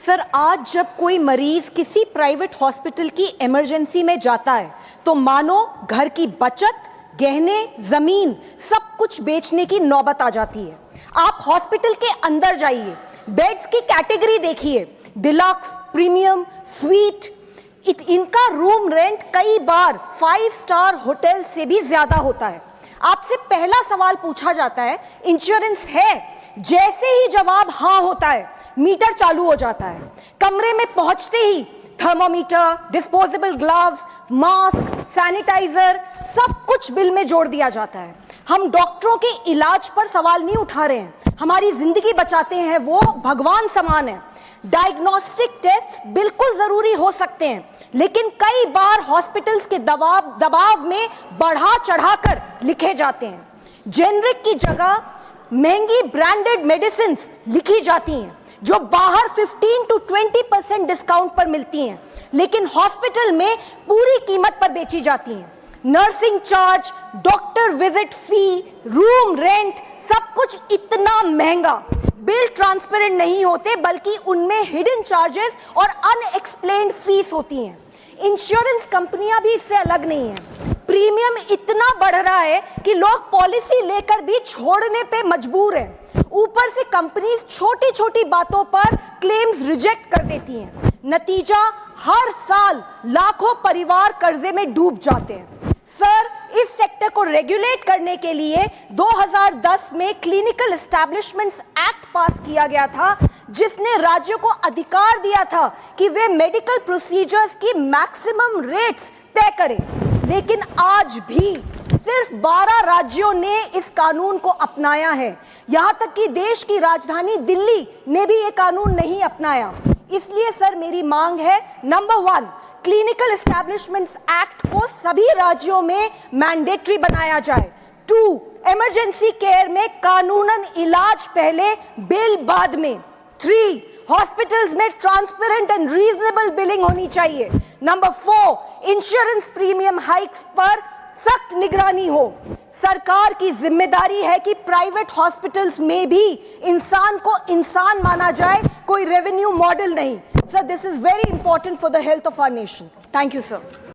Sir, आज जब कोई मरीज किसी प्राइवेट हॉस्पिटल की इमरजेंसी में जाता है तो मानो घर की बचत, गहने, जमीन सब कुछ बेचने की नौबत आ जाती है। आप हॉस्पिटल के अंदर जाइए, बेड्स की कैटेगरी देखिए, डिलक्स, प्रीमियम, स्वीट, इनका रूम रेंट कई बार 5 स्टार होटल से भी ज्यादा होता है। आपसे पहला सवाल पूछा जाता है, इंश्योरेंस है? जैसे ही जवाब हाँ होता है, मीटर चालू हो जाता है। कमरे में पहुंचते ही thermometer, disposable gloves, mask, sanitizer सब कुछ बिल में जोड़ दिया जाता है। हम डॉक्टरों के इलाज पर सवाल नहीं उठा रहे हैं, हमारी जिंदगी बचाते हैं, वो भगवान समान है। डायग्नोस्टिक टेस्ट बिल्कुल जरूरी हो सकते हैं, लेकिन कई बार हॉस्पिटल्स के दबाव में बढ़ा चढ़ाकर लिखे जाते हैं। जेनरिक की जगह महंगी ब्रांडेड मेडिसिन लिखी जाती हैं जो बाहर 15 to 20% डिस्काउंट पर मिलती हैं, लेकिन हॉस्पिटल में पूरी कीमत पर बेची जाती हैं। नर्सिंग चार्ज, डॉक्टर विजिट फी, रूम रेंट सब कुछ इतना महंगा। बिल ट्रांसपेरेंट नहीं होते, बल्कि उनमें हिडन चार्जेस और अनएक्सप्लेन्ड फीस होती हैं। इंश्योरेंस कंपनियां भी इससे अलग नहीं हैं। प्रीमियम इतना बढ़ रहा है कि लोग पॉलिसी लेकर भी छोड़ने पे मजबूर हैं। ऊपर से कंपनीज छोटी छोटी बातों पर क्लेम्स रिजेक्ट कर देती हैं। नतीजा, हर साल लाखों परिवार कर्जे में डूब जाते हैं। सर, इस सेक्टर को रेगुलेट करने के लिए 2010 में क्लिनिकल एस्टैब्लिशमेंट्स एक्ट पास किया गया था, जिसने राज्यों को अधिकार दिया था कि वे मेडिकल प्रोसीजर्स की मैक्सिमम रेट्स तय करें। लेकिन आज भी सिर्फ 12 राज्यों ने इस कानून को अपनाया है। यहां तक कि देश की राजधानी दिल्ली ने भी ये कानून नहीं अपनाया। इसलिए सर, मेरी मांग है, नंबर 1, क्लिनिकल एस्टैब्लिशमेंट्स एक्ट को सभी राज्यों में मैंडेटरी बनाया जाए। 2, इमरजेंसी केयर में कानूनन इलाज पहले, बिल बाद में। 3, हॉस्पिटल्स में ट्रांसपेरेंट एंड रीजनेबल बिलिंग होनी चाहिए। नंबर 4, इंश्योरेंस प्रीमियम हाइक्स पर सख्त निगरानी हो। सरकार की जिम्मेदारी है कि प्राइवेट हॉस्पिटल्स में भी इंसान को इंसान माना जाए, कोई रेवेन्यू मॉडल नहीं। Sir, this is very important for the health of our nation. Thank you sir.